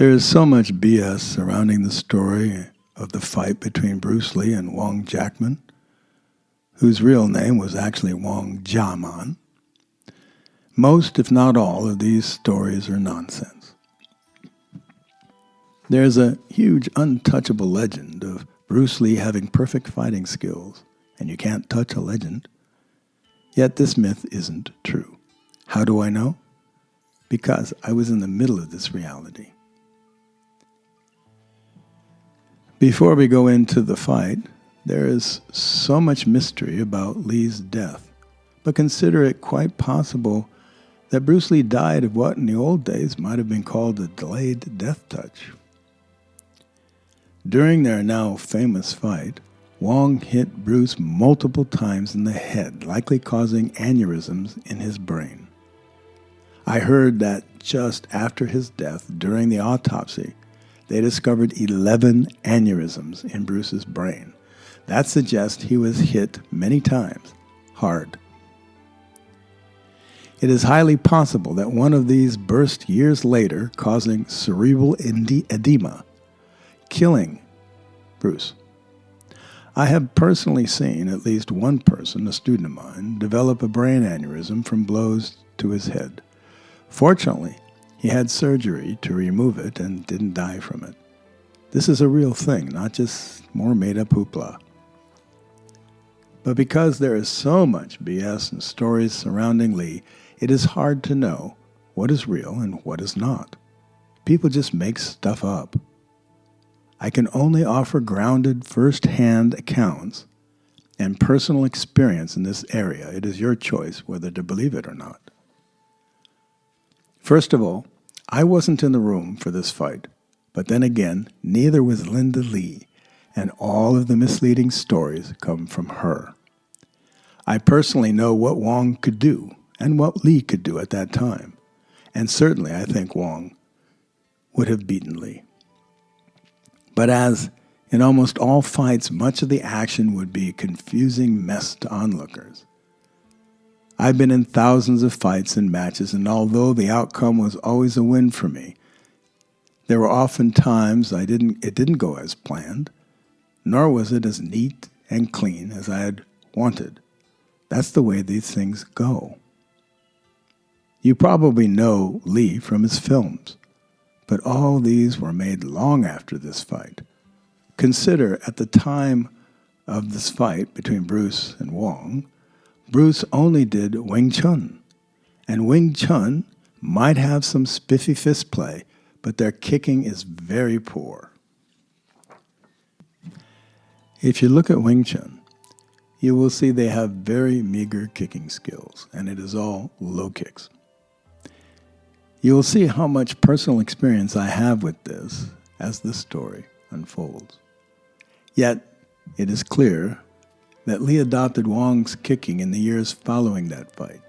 There is so much BS surrounding the story of the fight between Bruce Lee and Wong Jackman, whose real name was actually Wong Jaman. Most, if not all, of these stories are nonsense. There's a huge untouchable legend of Bruce Lee having perfect fighting skills, and you can't touch a legend. Yet this myth isn't true. How do I know? Because I was in the middle of this reality. Before we go into the fight, there is so much mystery about Lee's death, but consider it quite possible that Bruce Lee died of what in the old days might have been called a delayed death touch. During their now famous fight, Wong hit Bruce multiple times in the head, likely causing aneurysms in his brain. I heard that just after his death, during the autopsy, they discovered 11 aneurysms in Bruce's brain. That suggests he was hit many times, hard. It is highly possible that one of these burst years later, causing cerebral edema, killing Bruce. I have personally seen at least one person, a student of mine, develop a brain aneurysm from blows to his head. Fortunately, he had surgery to remove it and didn't die from it. This is a real thing, not just more made-up hoopla. But because there is so much BS and stories surrounding Lee, it is hard to know what is real and what is not. People just make stuff up. I can only offer grounded first-hand accounts and personal experience in this area. It is your choice whether to believe it or not. First of all, I wasn't in the room for this fight, but then again, neither was Linda Lee, and all of the misleading stories come from her. I personally know what Wong could do and what Lee could do at that time, and certainly I think Wong would have beaten Lee. But as in almost all fights, much of the action would be a confusing mess to onlookers. I've been in thousands of fights and matches, and although the outcome was always a win for me, there were often times it didn't go as planned, nor was it as neat and clean as I had wanted. That's the way these things go. You probably know Lee from his films, but all these were made long after this fight. Consider at the time of this fight between Bruce and Wong, Bruce only did Wing Chun, and Wing Chun might have some spiffy fist play, but their kicking is very poor. If you look at Wing Chun, you will see they have very meager kicking skills, and it is all low kicks. You will see how much personal experience I have with this as the story unfolds. Yet, it is clear that Lee adopted Wong's kicking in the years following that fight.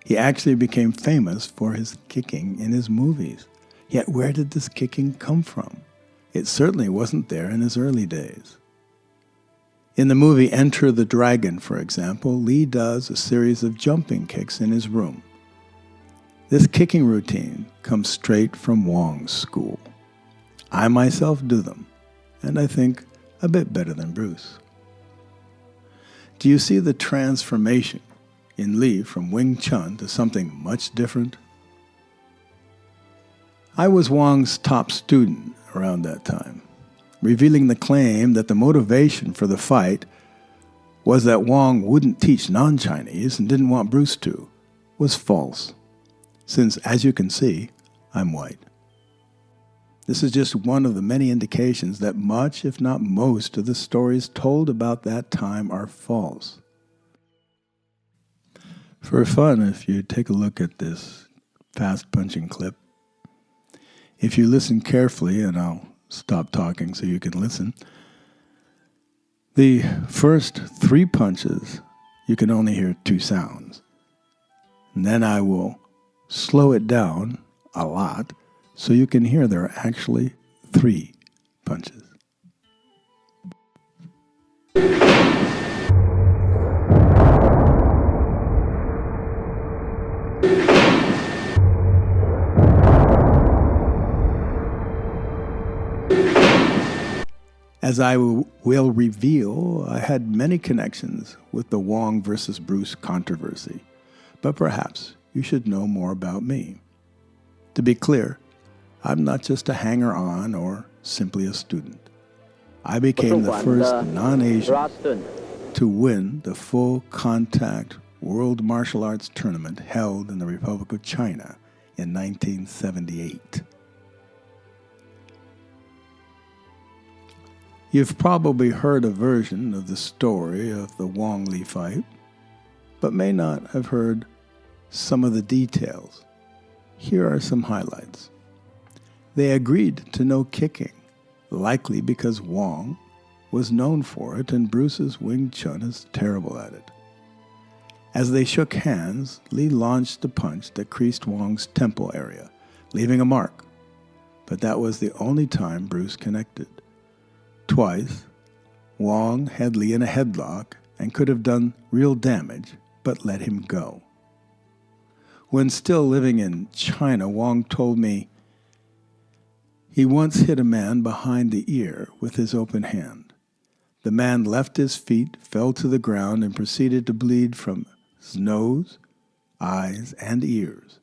He actually became famous for his kicking in his movies. Yet where did this kicking come from? It certainly wasn't there in his early days. In the movie Enter the Dragon, for example, Lee does a series of jumping kicks in his room. This kicking routine comes straight from Wong's school. I myself do them, and I think a bit better than Bruce. Do you see the transformation in Lee from Wing Chun to something much different? I was Wong's top student around that time, revealing the claim that the motivation for the fight was that Wong wouldn't teach non-Chinese and didn't want Bruce to, was false, since, as you can see, I'm white. This is just one of the many indications that much, if not most, of the stories told about that time are false. For fun, if you take a look at this fast-punching clip, if you listen carefully, and I'll stop talking so you can listen, the first 3 punches, you can only hear 2 sounds. And then I will slow it down a lot so you can hear there are actually 3 punches. As I will reveal, I had many connections with the Wong versus Bruce controversy, but perhaps you should know more about me. To be clear, I'm not just a hanger-on or simply a student. I became the first non-Asian to win the full contact World Martial Arts Tournament held in the Republic of China in 1978. You've probably heard a version of the story of the Wong-Lee fight, but may not have heard some of the details. Here are some highlights. They agreed to no kicking, likely because Wong was known for it and Bruce's Wing Chun is terrible at it. As they shook hands, Lee launched a punch that creased Wong's temple area, leaving a mark. But that was the only time Bruce connected. Twice, Wong had Lee in a headlock and could have done real damage, but let him go. When still living in China, Wong told me he once hit a man behind the ear with his open hand. The man left his feet, fell to the ground, and proceeded to bleed from his nose, eyes, and ears.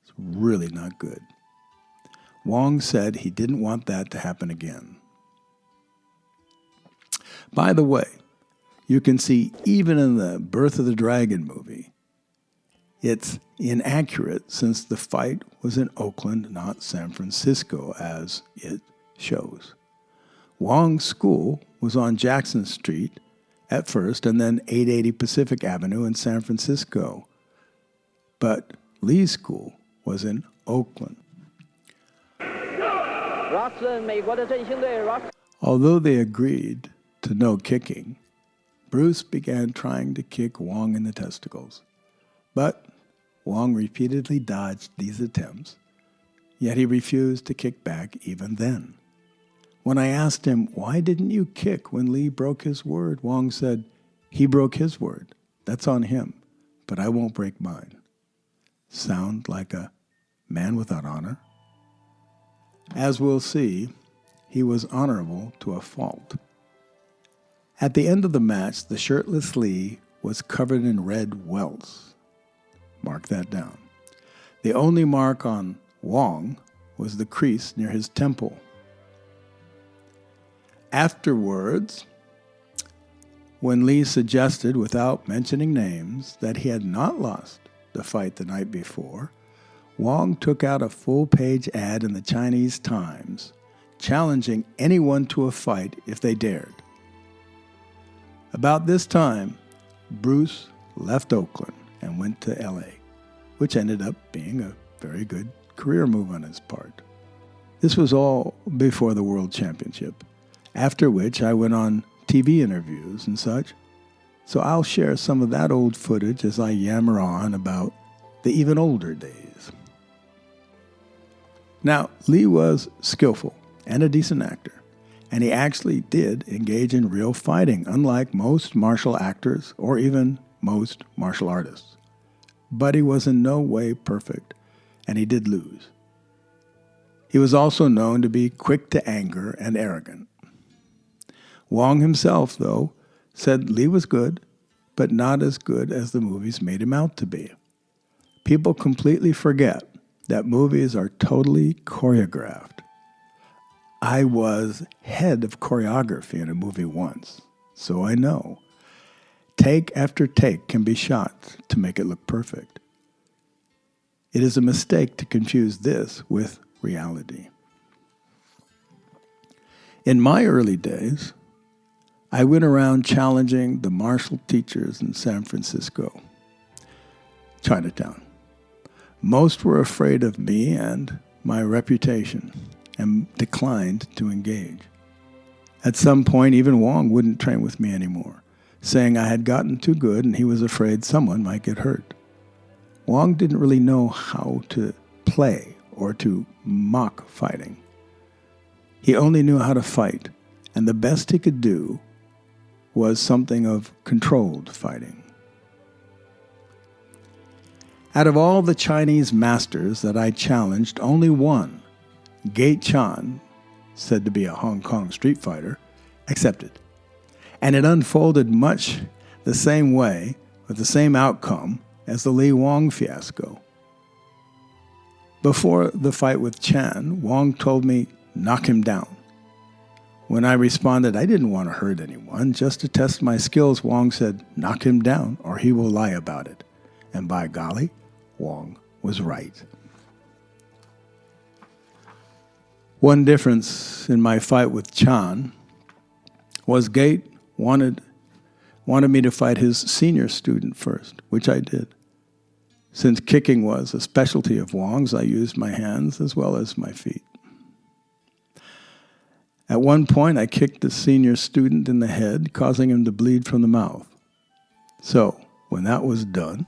It's really not good. Wong said he didn't want that to happen again. By the way, you can see even in the Birth of the Dragon movie, it's inaccurate since the fight was in Oakland, not San Francisco, as it shows. Wong's school was on Jackson Street at first and then 880 Pacific Avenue in San Francisco. But Lee's school was in Oakland. Although they agreed to no kicking, Bruce began trying to kick Wong in the testicles. But Wong repeatedly dodged these attempts, yet he refused to kick back even then. When I asked him, why didn't you kick when Lee broke his word? Wong said, he broke his word. That's on him, but I won't break mine. Sound like a man without honor? As we'll see, he was honorable to a fault. At the end of the match, the shirtless Lee was covered in red welts. Mark that down. The only mark on Wong was the crease near his temple. Afterwards, when Lee suggested, without mentioning names, that he had not lost the fight the night before, Wong took out a full-page ad in the Chinese Times, challenging anyone to a fight if they dared. About this time, Bruce left Oakland and went to L.A., which ended up being a very good career move on his part. This was all before the World Championship, after which I went on TV interviews and such, so I'll share some of that old footage as I yammer on about the even older days. Now, Lee was skillful and a decent actor, and he actually did engage in real fighting, unlike most martial actors or even most martial artists. But he was in no way perfect, and he did lose. He was also known to be quick to anger and arrogant. Wong himself, though, said Lee was good, but not as good as the movies made him out to be. People completely forget that movies are totally choreographed. I was head of choreography in a movie once, so I know. Take after take can be shot to make it look perfect. It is a mistake to confuse this with reality. In my early days, I went around challenging the martial teachers in San Francisco, Chinatown. Most were afraid of me and my reputation and declined to engage. At some point, even Wong wouldn't train with me anymore, saying I had gotten too good and he was afraid someone might get hurt. Wong didn't really know how to play or to mock fighting. He only knew how to fight, and the best he could do was something of controlled fighting. Out of all the Chinese masters that I challenged, only one, Gate Chan, said to be a Hong Kong street fighter, accepted. And it unfolded much the same way, with the same outcome as the Lee Wong fiasco. Before the fight with Chen, Wong told me, knock him down. When I responded, I didn't want to hurt anyone, just to test my skills, Wong said, knock him down or he will lie about it. And by golly, Wong was right. One difference in my fight with Chen was Gate wanted me to fight his senior student first, which I did. Since kicking was a specialty of Wong's, I used my hands as well as my feet. At one point, I kicked the senior student in the head, causing him to bleed from the mouth. So, when that was done,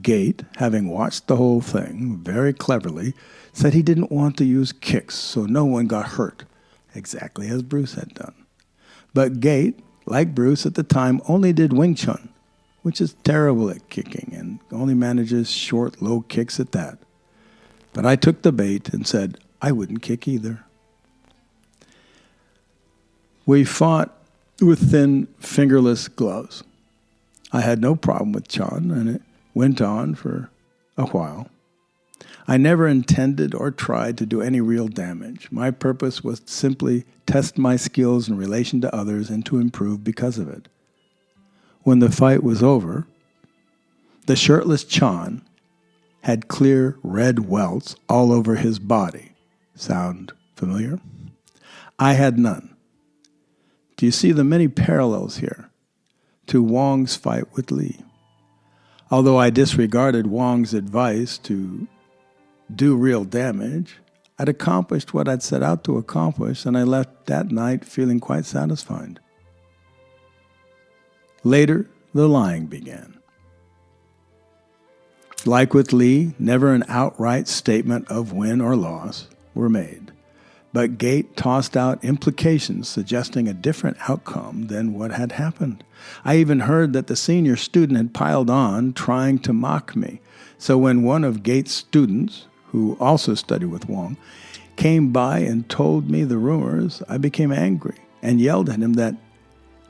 Gate, having watched the whole thing very cleverly, said he didn't want to use kicks so no one got hurt, exactly as Bruce had done. But Gate, like Bruce at the time, only did Wing Chun, which is terrible at kicking and only manages short, low kicks at that. But I took the bait and said I wouldn't kick either. We fought with thin, fingerless gloves. I had no problem with Chun, and it went on for a while. I never intended or tried to do any real damage. My purpose was to simply test my skills in relation to others and to improve because of it. When the fight was over, the shirtless Chun had clear red welts all over his body. Sound familiar? I had none. Do you see the many parallels here to Wong's fight with Lee? Although I disregarded Wong's advice to do real damage, I'd accomplished what I'd set out to accomplish, and I left that night feeling quite satisfied. Later, the lying began. Like with Lee, never an outright statement of win or loss were made. But Gate tossed out implications suggesting a different outcome than what had happened. I even heard that the senior student had piled on, trying to mock me. So when one of Gate's students, who also studied with Wong, came by and told me the rumors, I became angry and yelled at him that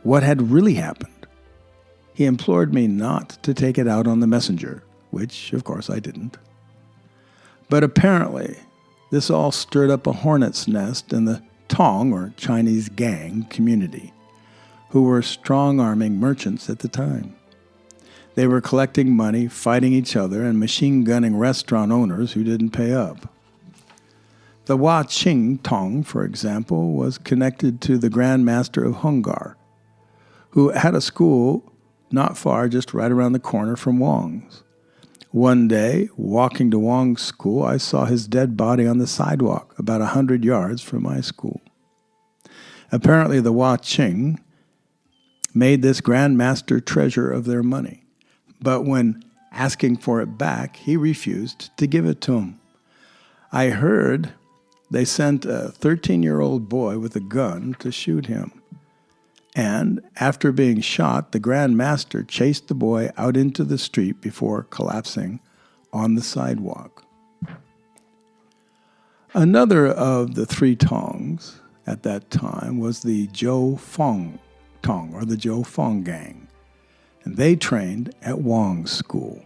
what had really happened. He implored me not to take it out on the messenger, which, of course, I didn't. But apparently, this all stirred up a hornet's nest in the Tong, or Chinese gang, community, who were strong-arming merchants at the time. They were collecting money, fighting each other, and machine-gunning restaurant owners who didn't pay up. The Hua Qing Tong, for example, was connected to the Grand Master of Hungar, who had a school not far, just right around the corner from Wong's. One day, walking to Wong's school, I saw his dead body on the sidewalk about 100 yards from my school. Apparently, the Hua Qing made this Grand Master treasure of their money, but when asking for it back, he refused to give it to him. I heard they sent a 13-year-old boy with a gun to shoot him. And after being shot, the Grand Master chased the boy out into the street before collapsing on the sidewalk. Another of the three Tongs at that time was the Zhou Feng Tong, or the Zhou Feng gang, and they trained at Wong's school.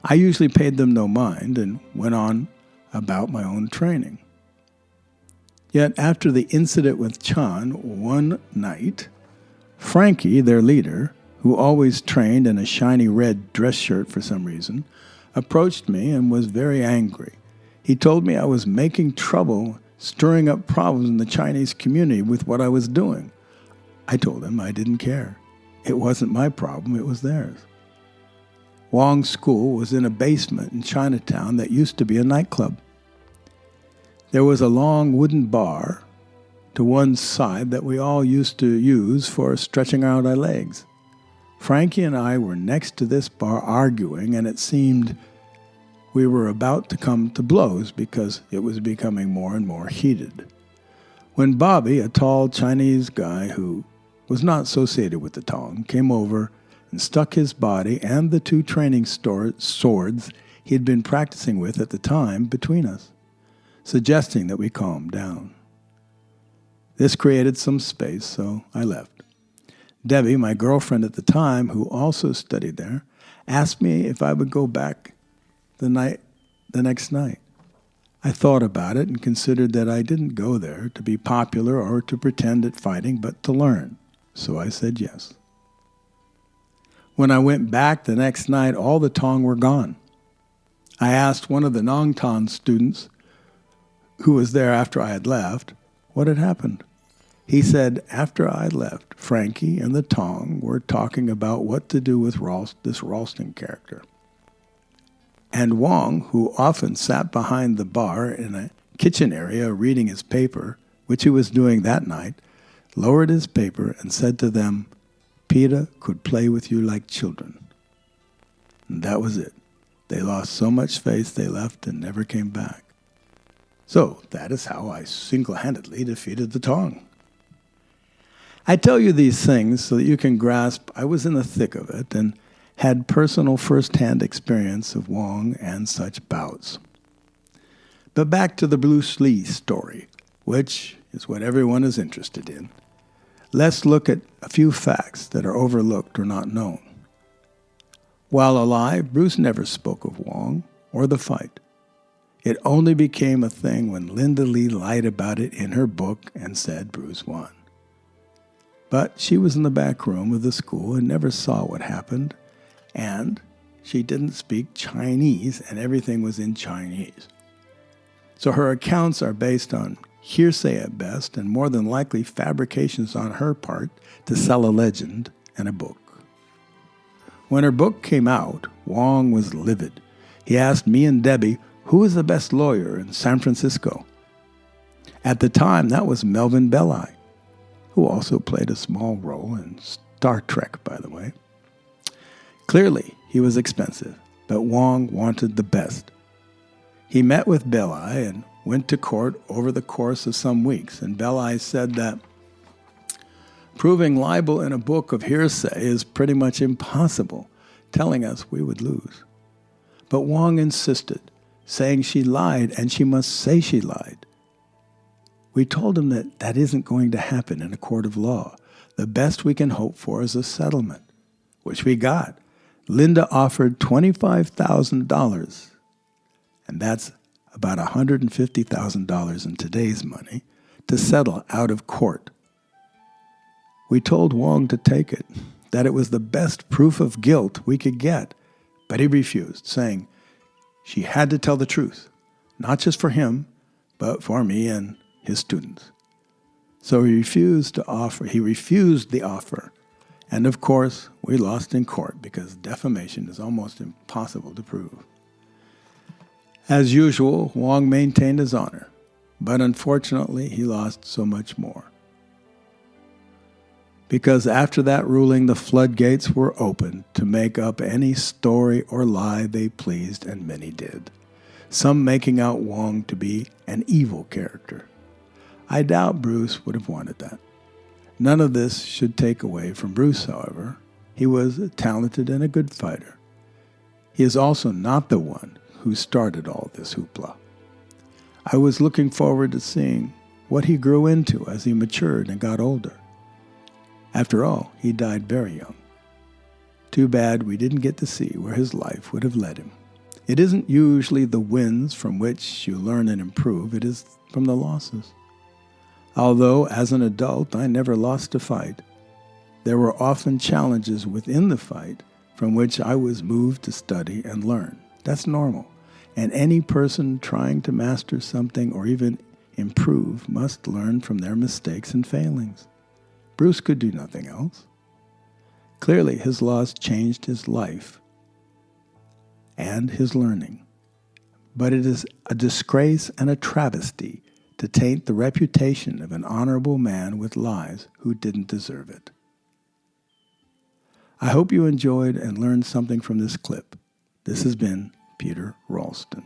I usually paid them no mind and went on about my own training. Yet after the incident with Chan one night, Frankie, their leader, who always trained in a shiny red dress shirt for some reason, approached me and was very angry. He told me I was making trouble, stirring up problems in the Chinese community with what I was doing. I told him I didn't care. It wasn't my problem, it was theirs. Wong's school was in a basement in Chinatown that used to be a nightclub. There was a long wooden bar to one side that we all used to use for stretching out our legs. Frankie and I were next to this bar arguing, and it seemed we were about to come to blows because it was becoming more and more heated. When Bobby, a tall Chinese guy who was not associated with the Tong, came over and stuck his body and the two training swords he had been practicing with at the time between us, suggesting that we calm down. This created some space, so I left. Debbie, my girlfriend at the time, who also studied there, asked me if I would go back the next night. I thought about it and considered that I didn't go there to be popular or to pretend at fighting, but to learn. So I said yes. When I went back the next night, all the Tong were gone. I asked one of the Nongtan students, who was there after I had left, what had happened. He said, after I left, Frankie and the Tong were talking about what to do with this Ralston character. And Wong, who often sat behind the bar in a kitchen area reading his paper, which he was doing that night, lowered his paper and said to them, Peter could play with you like children. And that was it. They lost so much faith they left and never came back. So that is how I single-handedly defeated the Tong. I tell you these things so that you can grasp I was in the thick of it and had personal first-hand experience of Wong and such bouts. But back to the Bruce Lee story, which is what everyone is interested in. Let's look at a few facts that are overlooked or not known. While alive, Bruce never spoke of Wong or the fight. It only became a thing when Linda Lee lied about it in her book and said Bruce won. But she was in the back room of the school and never saw what happened, and she didn't speak Chinese, and everything was in Chinese. So her accounts are based on hearsay at best, and more than likely fabrications on her part to sell a legend and a book. When her book came out, Wong was livid. He asked me and Debbie, who was the best lawyer in San Francisco? At the time, that was Melvin Belli, who also played a small role in Star Trek, by the way. Clearly, he was expensive, but Wong wanted the best. He met with Belli and went to court over the course of some weeks, and Belli said that proving libel in a book of hearsay is pretty much impossible, telling us we would lose. But Wong insisted, saying she lied and she must say she lied. We told him that that isn't going to happen in a court of law. The best we can hope for is a settlement, which we got. Linda offered $25,000, and that's about $150,000 in today's money, to settle out of court. We told Wong to take it, that it was the best proof of guilt we could get, but he refused, saying she had to tell the truth, not just for him, but for me and his students. So he refused the offer, and of course, we lost in court because defamation is almost impossible to prove. As usual, Wong maintained his honor, but unfortunately, he lost so much more. Because after that ruling, the floodgates were opened to make up any story or lie they pleased, and many did, some making out Wong to be an evil character. I doubt Bruce would have wanted that. None of this should take away from Bruce, however. He was a talented and a good fighter. He is also not the one who started all this hoopla. I was looking forward to seeing what he grew into as he matured and got older. After all, he died very young. Too bad we didn't get to see where his life would have led him. It isn't usually the wins from which you learn and improve, it is from the losses. Although, as an adult, I never lost a fight, there were often challenges within the fight from which I was moved to study and learn. That's normal, and any person trying to master something or even improve must learn from their mistakes and failings. Bruce could do nothing else. Clearly, his loss changed his life and his learning. But it is a disgrace and a travesty to taint the reputation of an honorable man with lies who didn't deserve it. I hope you enjoyed and learned something from this clip. This has been Peter Ralston.